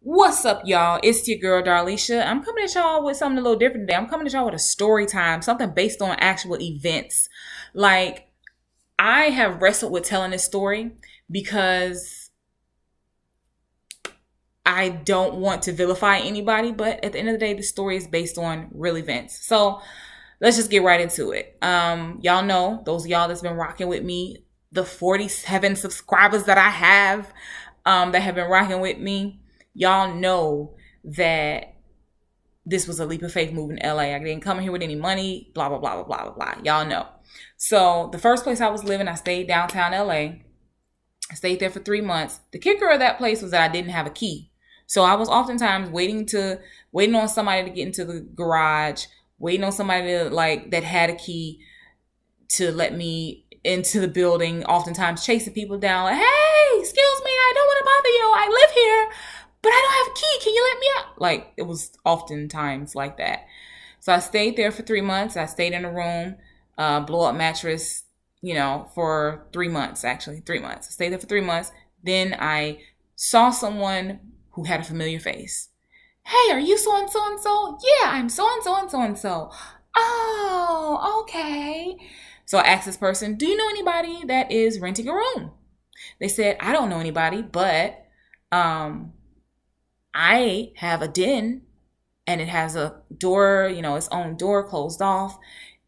What's up, y'all? It's your girl, Darlisha. I'm coming at y'all with something a little different today. I'm coming at y'all with a story time, something based on actual events. Like, I have wrestled with telling this story because I don't want to vilify anybody, but at the end of the day, the story is based on real events. So let's just get right into it. Y'all know, those of y'all that's been rocking with me, the 47 subscribers that I have, that have been rocking with me, y'all know that this was a leap of faith move in LA. I didn't come here with any money, blah, blah, blah, blah, blah, blah, blah. Y'all know. So the first place I was living, I stayed downtown LA. I stayed there for 3 months. The kicker of that place was that I didn't have a key. So I was oftentimes waiting on somebody to get into the garage, waiting on somebody to that had a key to let me into the building, oftentimes chasing people down like, hey, excuse me, I don't want to bother you. I live here, but I don't have a key. Can you let me out? Like, it was oftentimes like that. So I stayed there for 3 months. I stayed in a room, blow up mattress, for 3 months, actually, 3 months. I stayed there for 3 months. Then I saw someone who had a familiar face. Hey, are you so and so and so? Yeah, I'm so and so and so and so. Oh, okay. So I asked this person, do you know anybody that is renting a room? They said, I don't know anybody, but I have a den and it has a door, its own door closed off.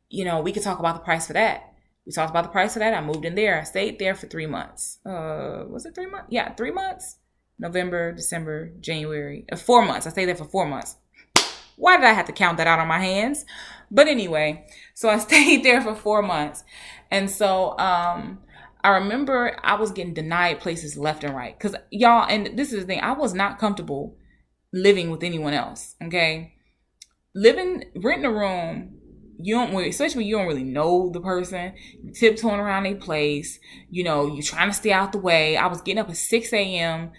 We could talk about the price for that. We talked about the price for that. I moved in there. I stayed there for 3 months. Was it 3 months? Yeah, 3 months. November, December, January. 4 months. I stayed there for 4 months. Why did I have to count that out on my hands? But anyway, so I stayed there for 4 months. And so I remember I was getting denied places left and right. Because y'all, and this is the thing, I was not comfortable living with anyone else. Okay. Renting a room, especially when you don't really know the person, tiptoeing around a place, you're trying to stay out the way. I was getting up at 6 a.m.,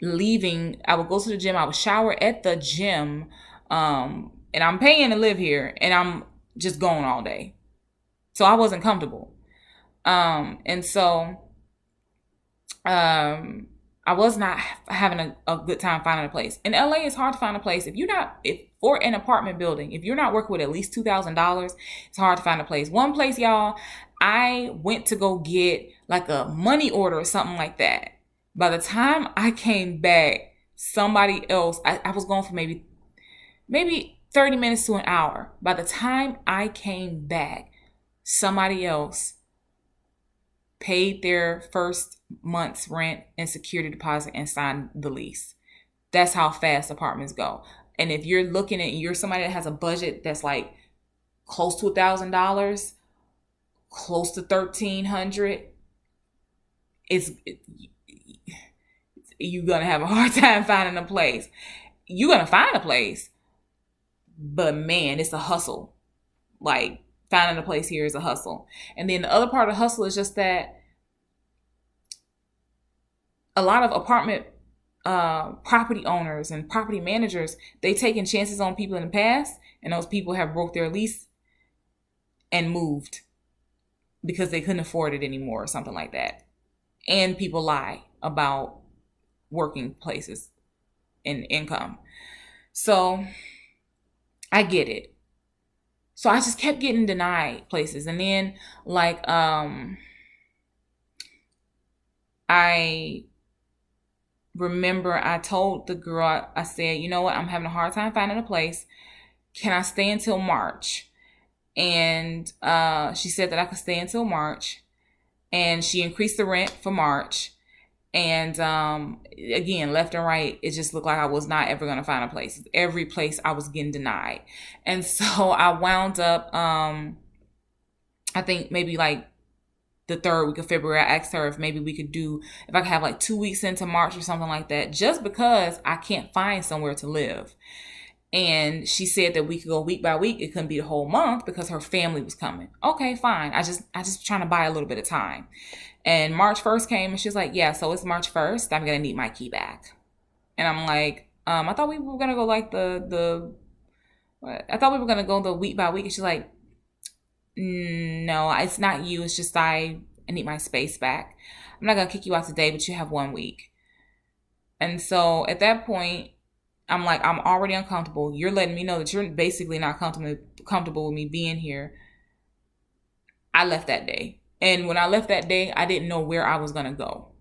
leaving. I would go to the gym. I would shower at the gym. And I'm paying to live here and I'm just going all day. So I wasn't comfortable. And so, I was not having a good time finding a place. In LA, it's hard to find a place. If for an apartment building, if you're not working with at least $2,000, it's hard to find a place. One place, y'all, I went to go get like a money order or something like that. By the time I came back, somebody else, I was going for maybe 30 minutes to an hour. By the time I came back, somebody else paid their first month's rent and security deposit and signed the lease. That's how fast apartments go. And if you're somebody that has a budget that's like close to $1,000, close to $1,300, you're gonna have a hard time finding a place. You're gonna find a place, but man, it's a hustle. Like, finding a place here is a hustle. And then the other part of the hustle is just that a lot of apartment property owners and property managers, they taken chances on people in the past, and those people have broke their lease and moved because they couldn't afford it anymore or something like that. And people lie about working places and income. So I get it. So I just kept getting denied places. And then I remember I told the girl, I said, you know what? I'm having a hard time finding a place. Can I stay until March? And she said that I could stay until March. And she increased the rent for March. And again, left and right, it just looked like I was not ever going to find a place. Every place I was getting denied. And so I wound up, I think maybe like the third week of February, I asked her if I could have like 2 weeks into March or something like that, just because I can't find somewhere to live. And she said that we could go week by week. It couldn't be the whole month because her family was coming. Okay, fine. I just trying to buy a little bit of time. And March 1st came and she's like, yeah, so it's March 1st. I'm going to need my key back. And I'm like, I thought we were going to go like I thought we were going to go the week by week. And she's like, no, it's not you. It's just I need my space back. I'm not going to kick you out today, but you have 1 week. And so at that point, I'm like, I'm already uncomfortable. You're letting me know that you're basically not comfortable with me being here. I left that day. And when I left that day, I didn't know where I was going to go.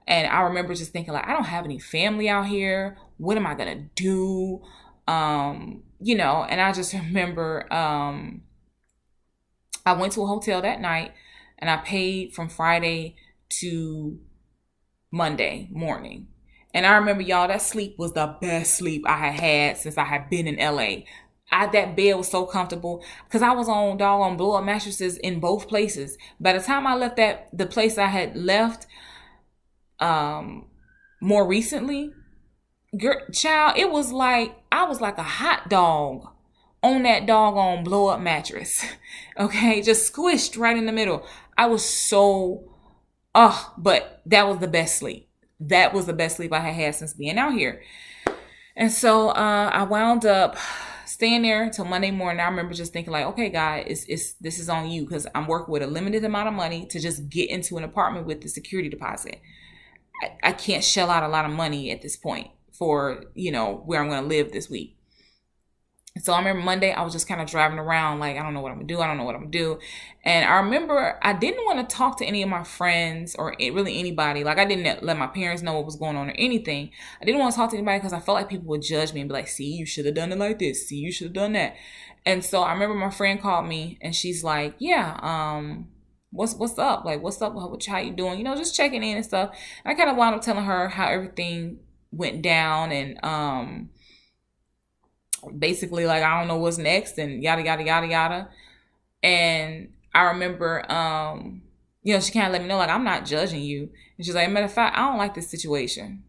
And I remember just thinking, like, I don't have any family out here. What am I going to do? And I just remember I went to a hotel that night and I paid from Friday to Monday morning. And I remember, y'all, that sleep was the best sleep I had since I had been in LA. That bed was so comfortable because I was on doggone blow up mattresses in both places. By the time I left the place I had left more recently, child, it was like I was like a hot dog on that doggone blow up mattress. Okay, just squished right in the middle. I was so but that was the best sleep. That was the best sleep I had since being out here. And so I wound up staying there until Monday morning. I remember just thinking, like, okay, God, this is on you, because I'm working with a limited amount of money to just get into an apartment with the security deposit. I can't shell out a lot of money at this point for, where I'm going to live this week. So I remember Monday, I was just kind of driving around like, I don't know what I'm going to do. I don't know what I'm going to do. And I remember I didn't want to talk to any of my friends or really anybody. Like, I didn't let my parents know what was going on or anything. I didn't want to talk to anybody because I felt like people would judge me and be like, see, you should have done it like this. See, you should have done that. And so I remember my friend called me and she's like, yeah, what's up? Like, what's up? How you doing? Just checking in and stuff. And I kind of wound up telling her how everything went down and, basically, like, I don't know what's next and yada, yada, yada, yada. And I remember, she kind of let me know, like, I'm not judging you. And she's like, matter of fact, I don't like this situation.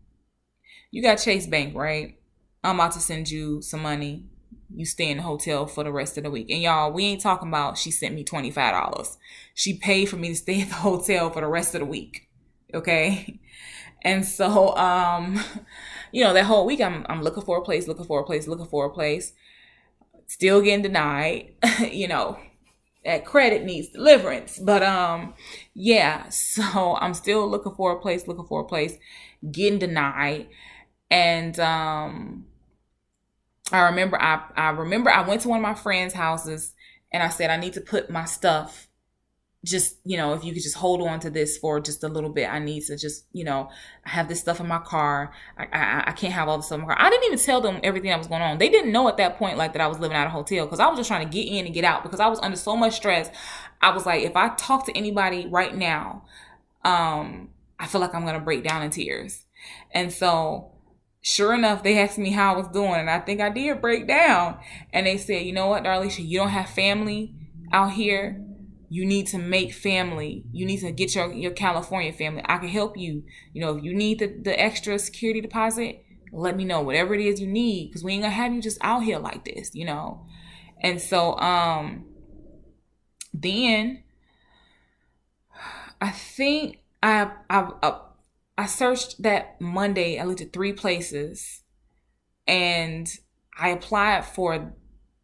You got Chase Bank, right? I'm about to send you some money. You stay in the hotel for the rest of the week. And y'all, we ain't talking about she sent me $25. She paid for me to stay at the hotel for the rest of the week. Okay? And so, that whole week I'm looking for a place. Still getting denied. That credit needs deliverance. But so I'm still looking for a place, getting denied. And I remember I went to one of my friends' houses and I said, I need to put my stuff, just, if you could just hold on to this for just a little bit. I need to just, I have this stuff in my car. I can't have all the stuff in my car. I didn't even tell them everything that was going on. They didn't know at that point, like, that I was living out of a hotel, because I was just trying to get in and get out because I was under so much stress. I was like, if I talk to anybody right now, I feel like I'm going to break down in tears. And so sure enough, they asked me how I was doing, and I think I did break down. And they said, you know what, Darlisha, you don't have family out here. You need to make family. You need to get your California family. I can help you. If you need the extra security deposit, let me know. Whatever it is you need, because we ain't gonna have you just out here like this, And so then I think I searched that Monday. I looked at 3 places and I applied for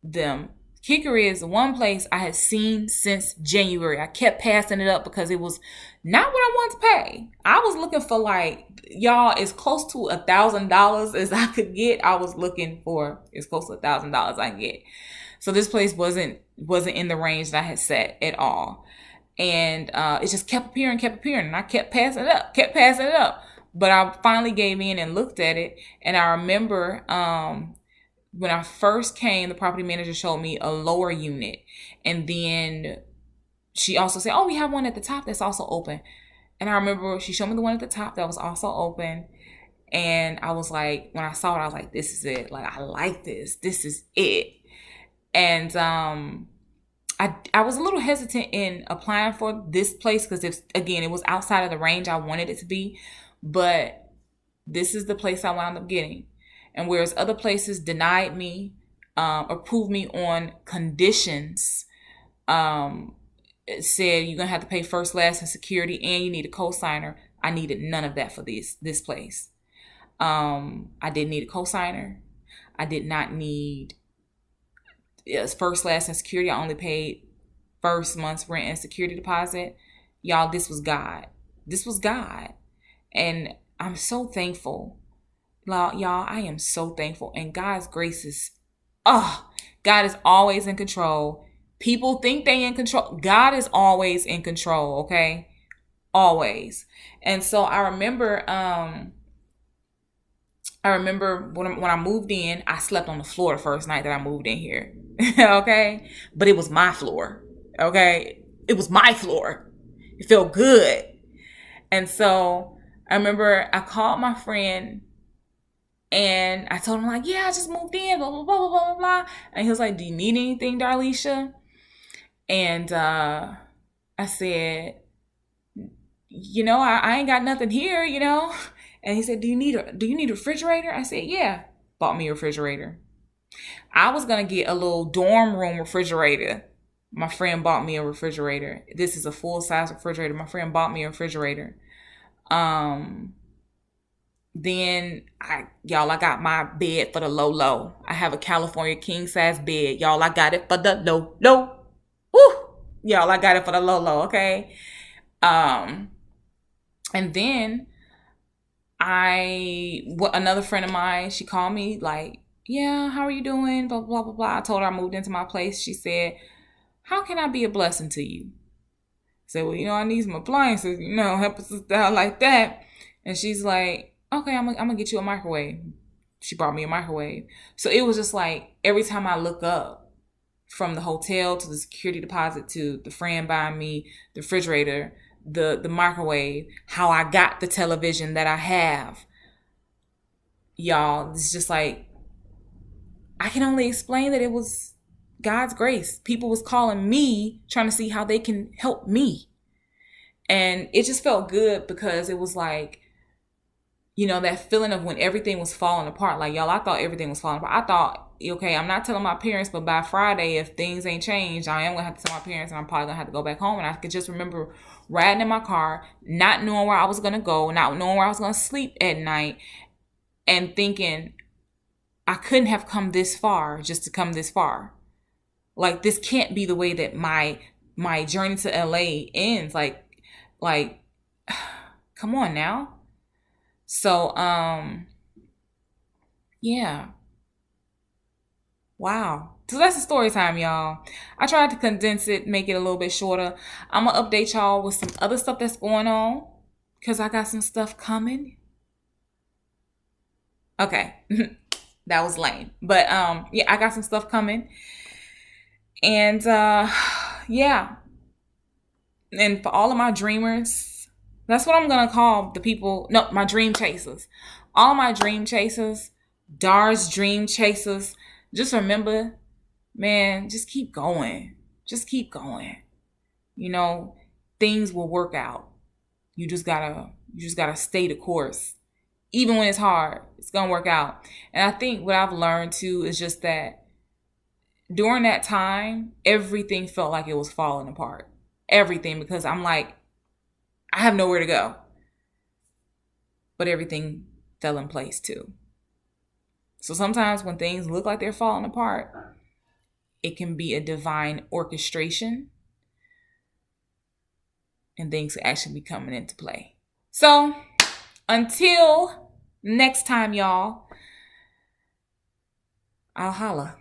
them. Kicker is, one place I had seen since January. I kept passing it up because it was not what I wanted to pay. I was looking for, like, y'all, as close to $1,000 as I could get. I was looking for as close to $1,000 I can get. So this place wasn't in the range that I had set at all. And it just kept appearing. And I kept passing it up. But I finally gave in and looked at it. And I remember when I first came, the property manager showed me a lower unit. And then she also said, oh, we have one at the top that's also open. And I remember she showed me the one at the top that was also open. And I was like, when I saw it, I was like, this is it. Like, I like this. This is it. And I was a little hesitant in applying for this place because, it was outside of the range I wanted it to be. But this is the place I wound up getting. And whereas other places denied me, approved me on conditions, it said you're going to have to pay first, last, and security, and you need a cosigner. I needed none of that for this place. I didn't need a cosigner. I did not need first, last, and security. I only paid first month's rent and security deposit. Y'all, this was God. And I'm so thankful. Y'all, I am so thankful. And God's grace is, oh, God is always in control. People think they in control. God is always in control, okay? Always. And so I remember when I moved in, I slept on the floor the first night that I moved in here. Okay? But it was my floor. Okay? It was my floor. It felt good. And so I remember I called my friend and I told him, like, yeah, I just moved in, blah, blah, blah, blah, blah, blah. And he was like, do you need anything, Darlisha? And I said, I ain't got nothing here. And he said, do you need a refrigerator? I said, yeah. Bought me a refrigerator. I was going to get a little dorm room refrigerator. My friend bought me a refrigerator. This is a full-size refrigerator. My friend bought me a refrigerator. Then I got my bed for the low. I have a California king size bed. Y'all, I got it for the low. Woo! Y'all, I got it for the low, okay? And then another friend of mine, she called me like, yeah, how are you doing? Blah, blah, blah, blah. I told her I moved into my place. She said, how can I be a blessing to you? I said, well, I need some appliances, help us out like that. And she's like, okay, I'm gonna get you a microwave. She brought me a microwave. So it was just like every time I look up, from the hotel to the security deposit to the friend buying me the refrigerator, the microwave, how I got the television that I have. Y'all, it's just like, I can only explain that it was God's grace. People was calling me, trying to see how they can help me. And it just felt good because it was like, that feeling of when everything was falling apart. Like, y'all, I thought everything was falling apart. I thought, okay, I'm not telling my parents, but by Friday, if things ain't changed, I am going to have to tell my parents and I'm probably going to have to go back home. And I could just remember riding in my car, not knowing where I was going to go, not knowing where I was going to sleep at night, and thinking I couldn't have come this far just to come this far. Like, this can't be the way that my journey to LA ends. Like, come on now. So, yeah. Wow. So that's the story time, y'all. I tried to condense it, make it a little bit shorter. I'm going to update y'all with some other stuff that's going on because I got some stuff coming. Okay. That was lame. But, yeah, I got some stuff coming. And, yeah. And for all of my dreamers, that's what I'm going to call the people. No, my dream chasers. All my dream chasers, Dar's dream chasers. Just remember, man, just keep going. Just keep going. Things will work out. You just gotta stay the course. Even when it's hard, it's gonna work out. And I think what I've learned too is just that during that time, everything felt like it was falling apart. Everything, because I'm like, I have nowhere to go. But everything fell in place too. So sometimes when things look like they're falling apart, it can be a divine orchestration and things actually be coming into play. So until next time, y'all, I'll holla.